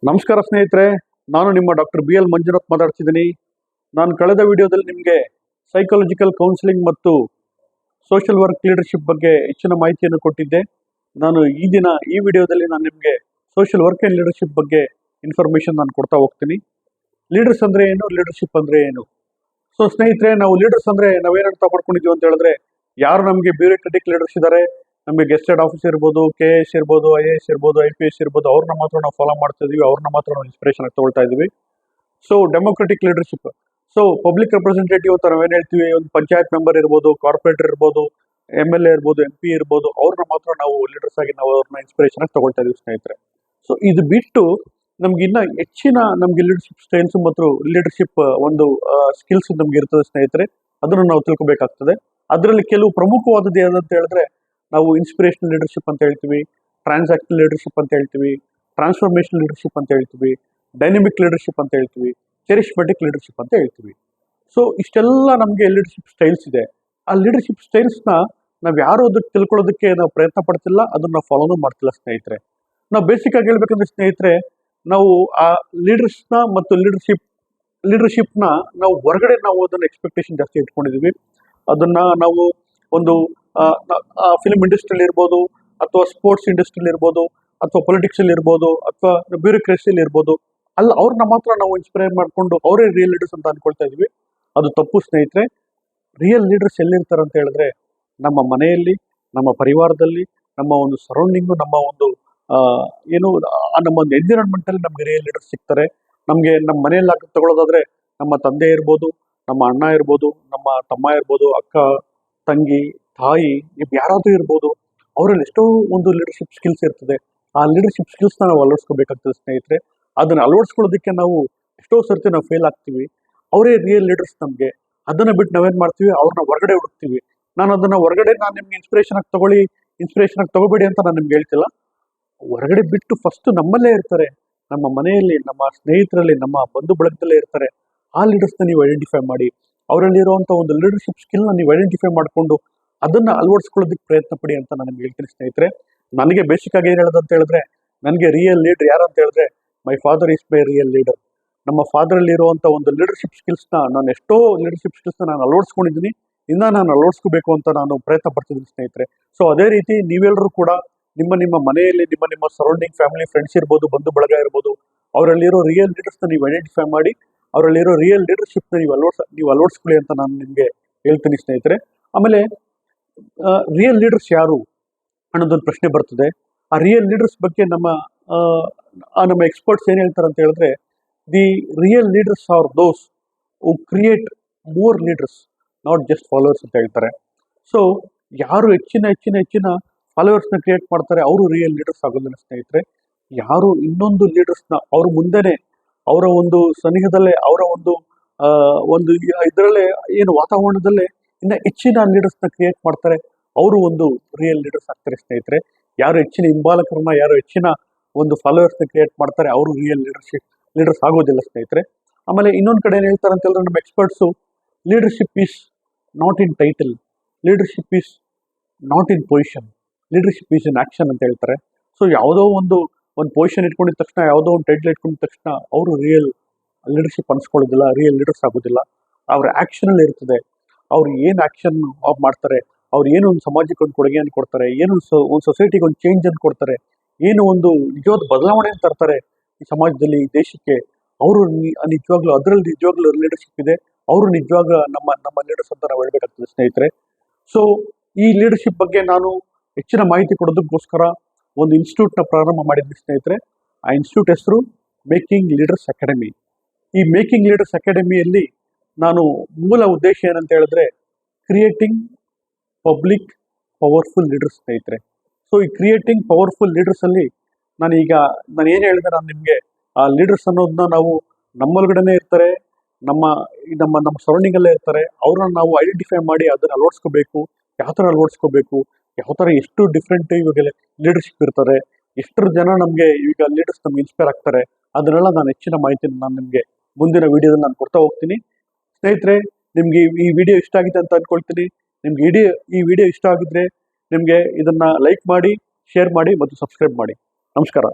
ನಮಸ್ಕಾರ ಸ್ನೇಹಿತರೆ, ನಾನು ನಿಮ್ಮ ಡಾಕ್ಟರ್ BL ಮಂಜುನಾಥ್ ಮಾತಾಡ್ತಿದ್ದೀನಿ. ನಾನು ಕಳೆದ ವಿಡಿಯೋದಲ್ಲಿ ನಿಮಗೆ ಸೈಕಾಲಜಿಕಲ್ ಕೌನ್ಸಿಲಿಂಗ್ ಮತ್ತು ಸೋಷಿಯಲ್ ವರ್ಕ್ ಲೀಡರ್ಶಿಪ್ ಬಗ್ಗೆ ಹೆಚ್ಚಿನ ಮಾಹಿತಿಯನ್ನು ಕೊಟ್ಟಿದ್ದೆ. ನಾನು ಈ ವಿಡಿಯೋದಲ್ಲಿ ನಾನು ನಿಮಗೆ ಸೋಷಿಯಲ್ ವರ್ಕ್ ಆ್ಯಂಡ್ ಲೀಡರ್ಶಿಪ್ ಬಗ್ಗೆ ಇನ್ಫಾರ್ಮೇಷನ್ ನಾನು ಕೊಡ್ತಾ ಹೋಗ್ತೀನಿ. ಲೀಡರ್ಸ್ ಅಂದರೆ ಏನು, ಲೀಡರ್ಶಿಪ್ ಅಂದರೆ ಏನು? ಸೊ ಸ್ನೇಹಿತರೆ, ನಾವು ಲೀಡರ್ಸ್ ಅಂದರೆ ನಾವೇನು ಅರ್ಥ ಮಾಡ್ಕೊಂಡಿದ್ದೀವಿ ಅಂತ ಹೇಳಿದ್ರೆ, ಯಾರು ನಮಗೆ ಬ್ಯೂರೋಕ್ರೆಟಿಕ್ ಲೀಡರ್ಸ್ ಇದ್ದಾರೆ, ನಮಗೆ ಗೆಸ್ಟೆಡ್ ಆಫೀಸರ್ ಇರ್ಬೋದು, KS ಇರ್ಬೋದು, IAS ಇರ್ಬೋದು, IPS ಇರ್ಬೋದು, ಅವ್ರನ್ನ ಮಾತ್ರ ನಾವು ಫಾಲೋ ಮಾಡ್ತಾ ಇದೀವಿ, ಅವ್ರನ್ನ ಮಾತ್ರ ನಾವು ಇನ್ಸ್ಪಿರೇಷನ್ ಆಗಿ ತಗೊಳ್ತಾ ಇದೀವಿ. So democratic leadership, so public representative ಅಂತ ನಾವೇನು ಹೇಳ್ತೀವಿ, ಒಂದು ಪಂಚಾಯತ್ ಮೆಂಬರ್ ಇರ್ಬೋದು, ಕಾರ್ಪೊರೇಟರ್ ಇರ್ಬೋದು, MLA ಇರ್ಬೋದು, MP ಇರ್ಬೋದು, ಅವ್ರನ್ನ ಮಾತ್ರ ನಾವು ಲೀಡರ್ಸ್ ಆಗಿ ನಾವು ಅವ್ರನ್ನ ಇನ್ಸ್ಪಿರೇಷನ್ ಆಗಿ ತಗೊಳ್ತಾ ಇದೀವಿ ಸ್ನೇಹಿತರೆ. ಸೊ ಇದು ಬಿಟ್ಟು ನಮ್ಗೆ ಇನ್ನ ಹೆಚ್ಚಿನ ನಮ್ಗೆ ಲೀಡರ್ಶಿಪ್ ಸ್ಟೈಲ್ಸ್ ಮತ್ತು ಲೀಡರ್ಶಿಪ್ ಒಂದು ಸ್ಕಿಲ್ಸ್ ನಮ್ಗೆ ಇರ್ತದೆ ಸ್ನೇಹಿತರೆ. ಅದನ್ನು ನಾವು ತಿಳ್ಕೊಬೇಕಾಗ್ತದೆ. ಅದರಲ್ಲಿ ಕೆಲವು ಪ್ರಮುಖವಾದದ್ದು ಏನಂತ ಹೇಳಿದ್ರೆ, ನಾವು ಇನ್ಸ್ಪಿರೇಷನಲ್ ಲೀಡರ್ಶಿಪ್ ಅಂತ ಹೇಳ್ತೀವಿ, ಟ್ರಾನ್ಸಾಕ್ಷನಲ್ ಲೀಡರ್ಶಿಪ್ ಅಂತ ಹೇಳ್ತೀವಿ, ಟ್ರಾನ್ಸ್ಫಾರ್ಮೇಷನಲ್ ಲೀಡರ್ಶಿಪ್ ಅಂತ ಹೇಳ್ತೀವಿ, ಡೈನಮಿಕ್ ಲೀಡರ್ಶಿಪ್ ಅಂತ ಹೇಳ್ತೀವಿ, ಚೆರಿಸ್ಮೆಟಿಕ್ ಲೀಡರ್ಶಿಪ್ ಅಂತ ಹೇಳ್ತೀವಿ. ಸೊ ಇಷ್ಟೆಲ್ಲ ನಮಗೆ ಲೀಡರ್ಶಿಪ್ ಸ್ಟೈಲ್ಸ್ ಇದೆ. ಆ ಲೀಡರ್ಶಿಪ್ ಸ್ಟೈಲ್ಸ್ನ ನಾವು ಯಾರು ಅದಕ್ಕೆ ತಿಳ್ಕೊಳ್ಳೋದಕ್ಕೆ ನಾವು ಪ್ರಯತ್ನ ಪಡ್ತಿಲ್ಲ, ಅದನ್ನ ನಾವು ಫಾಲೋನು ಮಾಡ್ತಿಲ್ಲ ಸ್ನೇಹಿತರೆ. ನಾವು ಬೇಸಿಕ್ ಆಗಿ ಹೇಳ್ಬೇಕಂದ್ರೆ ಸ್ನೇಹಿತರೆ, ನಾವು ಆ ಲೀಡರ್ಸ್ನ ಮತ್ತು ಲೀಡರ್ಶಿಪ್ನ ನಾವು ಹೊರಗಡೆ ನಾವು ಅದನ್ನ ಎಕ್ಸ್ಪೆಕ್ಟೇಷನ್ ಜಾಸ್ತಿ ಇಟ್ಕೊಂಡಿದೀವಿ. ಅದನ್ನ ನಾವು ಒಂದು ಫಿಲ್ಮ್ ಇಂಡಸ್ಟ್ರಿಯಲ್ಲಿ ಇರ್ಬೋದು, ಅಥವಾ ಸ್ಪೋರ್ಟ್ಸ್ ಇಂಡಸ್ಟ್ರಿಯಲ್ಲಿ ಇರ್ಬೋದು, ಅಥವಾ ಪೊಲಿಟಿಕ್ಸ್ ಅಲ್ಲಿ ಇರ್ಬೋದು, ಅಥವಾ ಬ್ಯೂರೋಕ್ರಸಿಯಲ್ಲಿ ಇರ್ಬೋದು, ಅಲ್ಲ ಅವ್ರನ್ನ ಮಾತ್ರ ನಾವು ಇನ್ಸ್ಪೈರ್ ಮಾಡ್ಕೊಂಡು ಅವರೇ ರಿಯಲ್ ಲೀಡರ್ಸ್ ಅಂತ ಅನ್ಕೊಳ್ತಾ ಇದೀವಿ. ಅದು ತಪ್ಪು ಸ್ನೇಹಿತರೆ. ರಿಯಲ್ ಲೀಡರ್ಸ್ ಎಲ್ಲಿರ್ತಾರೆ ಅಂತ ಹೇಳಿದ್ರೆ, ನಮ್ಮ ಮನೆಯಲ್ಲಿ, ನಮ್ಮ ಪರಿವಾರದಲ್ಲಿ, ನಮ್ಮ ಒಂದು ಸರೌಂಡಿಂಗು, ನಮ್ಮ ಒಂದು ನಮ್ಮ ಒಂದು ಎನ್ವಿರಾನ್ಮೆಂಟ್ ಅಲ್ಲಿ ನಮ್ಗೆ ರಿಯಲ್ ಲೀಡರ್ಸ್ ಸಿಗ್ತಾರೆ. ನಮ್ಗೆ ನಮ್ಮ ಮನೆಯಲ್ಲಿ ತಗೊಳ್ಳೋದಾದ್ರೆ, ನಮ್ಮ ತಂದೆ ಇರ್ಬೋದು, ನಮ್ಮ ಅಣ್ಣ ಇರ್ಬೋದು, ನಮ್ಮ ತಮ್ಮ ಇರ್ಬೋದು, ಅಕ್ಕ, ತಂಗಿ, ತಾಯಿ, ಯಾರಾದ್ರೂ ಇರ್ಬೋದು, ಅವರಲ್ಲಿ ಎಷ್ಟೋ ಒಂದು ಲೀಡರ್ಶಿಪ್ ಸ್ಕಿಲ್ಸ್ ಇರ್ತದೆ. ಆ ಲೀಡರ್ಶಿಪ್ ಸ್ಕಿಲ್ಸ್ನ ನಾವು ಅಳವಡಿಸ್ಕೋಬೇಕಾಗ್ತದೆ ಸ್ನೇಹಿತರೆ. ಅದನ್ನ ಅಳವಡಿಸ್ಕೊಳ್ಳೋದಕ್ಕೆ ನಾವು ಎಷ್ಟೋ ಸರ್ತಿ ನಾವು ಫೇಲ್ ಆಗ್ತೀವಿ. ಅವರೇ ರಿಯಲ್ ಲೀಡರ್ಸ್ ನಮಗೆ. ಅದನ್ನ ಬಿಟ್ಟು ನಾವೇನ್ ಮಾಡ್ತೀವಿ, ಅವ್ರನ್ನ ಹೊರಗಡೆ ಹುಡುಕ್ತೀವಿ. ನಾನು ನಿಮ್ಗೆ ಇನ್ಸ್ಪಿರೇಷನ್ ಆಗಿ ತಗೋಬೇಡಿ ಅಂತ ನಾನು ನಿಮ್ಗೆ ಹೇಳ್ತಿಲ್ಲ. ಹೊರಗಡೆ ಬಿಟ್ಟು ಫಸ್ಟ್ ನಮ್ಮಲ್ಲೇ ಇರ್ತಾರೆ, ನಮ್ಮ ಮನೆಯಲ್ಲಿ, ನಮ್ಮ ಸ್ನೇಹಿತರಲ್ಲಿ, ನಮ್ಮ ಬಂಧು ಬಳಗದಲ್ಲೇ ಇರ್ತಾರೆ. ಆ ಲೀಡರ್ಸ್ನ ನೀವು ಐಡೆಂಟಿಫೈ ಮಾಡಿ, ಅವರಲ್ಲಿ ಇರುವಂತ ಒಂದು ಲೀಡರ್ಶಿಪ್ ಸ್ಕಿಲ್ನ ನೀವು ಐಡೆಂಟಿಫೈ ಮಾಡಿಕೊಂಡು ಅದನ್ನ ಅಳವಡಿಸ್ಕೊಳ್ಳೋದಕ್ಕೆ ಪ್ರಯತ್ನ ಪಡಿ ಅಂತ ನಾನು ನಿಮ್ಗೆ ಹೇಳ್ತೀನಿ ಸ್ನೇಹಿತರೆ. ನನಗೆ ಬೇಸಿಕ್ ಆಗಿ ಏನು ಹೇಳೋದಂತ ಹೇಳಿದ್ರೆ, ನನಗೆ ರಿಯಲ್ ಲೀಡರ್ ಯಾರು ಅಂತ ಹೇಳಿದ್ರೆ, my father is my real leader. ನಮ್ಮ ಫಾದರ್ ಅಲ್ಲಿ ಇರುವಂತ ಒಂದು ಲೀಡರ್ಶಿಪ್ ಸ್ಕಿಲ್ಸ್ನ ನಾನು ಎಷ್ಟೋ ಲೀಡರ್ಶಿಪ್ ಸ್ಕಿಲ್ಸ್ನ ನಾನು ಅಳವಡಿಸ್ಕೊಂಡಿದ್ದೀನಿ. ಇನ್ನ ನಾನು ಅಳವಡಿಸ್ಕೋಬೇಕು ಅಂತ ನಾನು ಪ್ರಯತ್ನ ಪಡ್ತಿದ್ದೀನಿ ಸ್ನೇಹಿತರೆ. ಸೊ ಅದೇ ರೀತಿ ನೀವೆಲ್ಲರೂ ಕೂಡ ನಿಮ್ಮ ಮನೆಯಲ್ಲಿ, ನಿಮ್ಮ ಸರೌಂಡಿಂಗ್ ಫ್ಯಾಮಿಲಿ, ಫ್ರೆಂಡ್ಸ್ ಇರ್ಬೋದು, ಬಂಧು ಬಳಗ ಇರ್ಬೋದು, ಅವರಲ್ಲಿರೋ ರಿಯಲ್ ಲೀಡರ್ಸ್ನ ನೀವು ಐಡೆಂಟಿಫೈ ಮಾಡಿ, ಅವರಲ್ಲಿರೋ ರಿಯಲ್ ಲೀಡರ್ಶಿಪ್ನ ನೀವು ಅಳವಡಿಸ್ಕೊಳ್ಳಿ ಅಂತ ನಾನು ನಿಮಗೆ ಹೇಳ್ತೀನಿ ಸ್ನೇಹಿತರೆ. ಆಮೇಲೆ ರಿಯಲ್ ಲೀಡರ್ಸ್ ಯಾರು ಅನ್ನೋದೊಂದು ಪ್ರಶ್ನೆ ಬರ್ತದೆ. ಆ ರಿಯಲ್ ಲೀಡರ್ಸ್ ಬಗ್ಗೆ ನಮ್ಮ ಎಕ್ಸ್ಪರ್ಟ್ಸ್ ಏನ್ ಹೇಳ್ತಾರೆ ಅಂತ ಹೇಳಿದ್ರೆ, the real leaders are those who create more leaders, not just followers ಅಂತ ಹೇಳ್ತಾರೆ. ಸೊ ಯಾರು ಹೆಚ್ಚಿನ ಫಾಲೋವರ್ಸ್ನ ಕ್ರಿಯೇಟ್ ಮಾಡ್ತಾರೆ, ಅವರು ರಿಯಲ್ ಲೀಡರ್ಸ್ ಆಗೋದಿಲ್ಲ ಸ್ನೇಹಿತರೆ. ಯಾರು ಇನ್ನೊಂದು ಲೀಡರ್ಸ್ನ ಅವ್ರ ಮುಂದೆನೆ, ಅವರ ಒಂದು ಸನಿಹದಲ್ಲೇ, ಅವರ ಒಂದು ಇದರಲ್ಲೇ ಏನು ವಾತಾವರಣದಲ್ಲೇ ಇನ್ನ ಹೆಚ್ಚಿನ ಲೀಡರ್ಸ್ನ ಕ್ರಿಯೇಟ್ ಮಾಡ್ತಾರೆ, ಅವರು ಒಂದು ರಿಯಲ್ ಲೀಡರ್ಸ್ ಆಗ್ತಾರೆ ಸ್ನೇಹಿತರೆ. ಯಾರು ಹೆಚ್ಚಿನ ಹಿಂಬಾಲಕರನ್ನ, ಯಾರು ಹೆಚ್ಚಿನ ಒಂದು ಫಾಲೋವರ್ಸ್ನ ಕ್ರಿಯೇಟ್ ಮಾಡ್ತಾರೆ, ಅವರು ರಿಯಲ್ ಲೀಡರ್ಸ್ ಆಗೋದಿಲ್ಲ ಸ್ನೇಹಿತರೆ. ಆಮೇಲೆ ಇನ್ನೊಂದು ಕಡೆ ಏನು ಹೇಳ್ತಾರೆ ಅಂತ ಹೇಳಿದ್ರೆ ನಮ್ಮ experts, leadership is not in title, leadership is not in position, leadership is in action ಅಂತ ಹೇಳ್ತಾರೆ. ಸೊ ಯಾವುದೋ ಒಂದು ಪೊಸಿಷನ್ ಇಟ್ಕೊಂಡಿದ ತಕ್ಷಣ, ಯಾವುದೋ ಒಂದು ಟೈಟಲ್ ಇಟ್ಕೊಂಡಿದ ತಕ್ಷಣ ಅವರು ರಿಯಲ್ ಲೀಡರ್ಶಿಪ್ ಅನ್ಸ್ಕೊಳ್ಳೋದಿಲ್ಲ, ರಿಯಲ್ ಲೀಡರ್ಸ್ ಆಗೋದಿಲ್ಲ. ಅವ್ರ ಆಕ್ಷನ್ ಅಲ್ಲಿ ಇರ್ತದೆ. ಅವ್ರು ಏನು ಆಕ್ಷನ್ ಮಾಡ್ತಾರೆ, ಅವ್ರು ಏನು ಒಂದು ಸಮಾಜಕ್ಕೆ ಒಂದು ಕೊಡುಗೆಯನ್ನು ಕೊಡ್ತಾರೆ, ಏನು ಒಂದು ಸೊಸೈಟಿಗೆ ಒಂದು ಚೇಂಜ್ ಅನ್ನು ಕೊಡ್ತಾರೆ, ಏನು ಒಂದು ನಿಜವಾದ ಬದಲಾವಣೆಯನ್ನು ತರ್ತಾರೆ ಈ ಸಮಾಜದಲ್ಲಿ, ಈ ದೇಶಕ್ಕೆ, ಅವರು ಅದರಲ್ಲಿ ನಿಜವಾಗ್ಲೂ ಲೀಡರ್ಶಿಪ್ ಇದೆ. ಅವರು ನಿಜವಾಗ ನಮ್ಮ ಲೀಡರ್ಸ್ ಅಂತ ನಾವು ಹೇಳ್ಬೇಕಾಗ್ತದೆ ಸ್ನೇಹಿತರೆ. ಸೊ ಈ ಲೀಡರ್ಶಿಪ್ ಬಗ್ಗೆ ನಾನು ಹೆಚ್ಚಿನ ಮಾಹಿತಿ ಕೊಡೋದಕ್ಕೋಸ್ಕರ ಒಂದು ಇನ್ಸ್ಟಿಟ್ಯೂಟ್ನ ಪ್ರಾರಂಭ ಮಾಡಿದ್ವಿ ಸ್ನೇಹಿತರೆ. ಆ ಇನ್ಸ್ಟಿಟ್ಯೂಟ್ ಹೆಸರು ಮೇಕಿಂಗ್ ಲೀಡರ್ಸ್ ಅಕಾಡೆಮಿ. ಈ ಮೇಕಿಂಗ್ ಲೀಡರ್ಸ್ ಅಕಾಡೆಮಿಯಲ್ಲಿ ನಾನು ಮೂಲ ಉದ್ದೇಶ ಏನಂತ ಹೇಳಿದ್ರೆ, ಕ್ರಿಯೇಟಿಂಗ್ ಪಬ್ಲಿಕ್ ಪವರ್ಫುಲ್ ಲೀಡರ್ಸ್ ಸ್ನೇಹಿತರೆ. ಸೊ ಈ ಕ್ರಿಯೇಟಿಂಗ್ ಪವರ್ಫುಲ್ ಲೀಡರ್ಸ್ ಅಲ್ಲಿ ನಾನು ಏನು ಹೇಳಿದೆ, ನಾನು ನಿಮಗೆ ಆ ಲೀಡರ್ಸ್ ಅನ್ನೋದನ್ನ ನಾವು ನಮ್ಮೊಳಗಡೆನೆ ಇರ್ತಾರೆ, ನಮ್ಮ ಸರೌಂಡಿಂಗ್ ಅಲ್ಲೇ ಇರ್ತಾರೆ. ಅವ್ರನ್ನ ನಾವು ಐಡೆಂಟಿಫೈ ಮಾಡಿ ಅದನ್ನ ಅಳವಡಿಸ್ಕೋಬೇಕು. ಯಾವ ಥರ ಅಳವಡಿಸ್ಕೋಬೇಕು, ಯಾವ ಥರ ಎಷ್ಟು ಡಿಫ್ರೆಂಟ್ ಇವಾಗ ಲೀಡರ್ಶಿಪ್ ಇರ್ತಾರೆ, ಎಷ್ಟು ಜನ ನಮಗೆ ಈಗ ಲೀಡರ್ಸ್ ನಮ್ಗೆ ಇನ್ಸ್ಪೈರ್ ಆಗ್ತಾರೆ, ಅದನ್ನೆಲ್ಲ ನಾನು ಹೆಚ್ಚಿನ ಮಾಹಿತಿನ ನಾನು ನಿಮಗೆ ಮುಂದಿನ ವಿಡಿಯೋದಲ್ಲಿ ನಾನು ಕೊಡ್ತಾ ಹೋಗ್ತೀನಿ ಸ್ನೇಹಿತರೆ. ನಿಮ್ಗೆ ಈ ವಿಡಿಯೋ ಇಷ್ಟ ಆಗಿದೆ ಅಂತ ಅನ್ಕೊಳ್ತೀನಿ. ನಿಮ್ಗೆ ಈ ವಿಡಿಯೋ ಇಷ್ಟ ಆಗಿದ್ರೆ ನಿಮಗೆ ಇದನ್ನ ಲೈಕ್ ಮಾಡಿ, ಶೇರ್ ಮಾಡಿ ಮತ್ತು ಸಬ್ಸ್ಕ್ರೈಬ್ ಮಾಡಿ. ನಮಸ್ಕಾರ.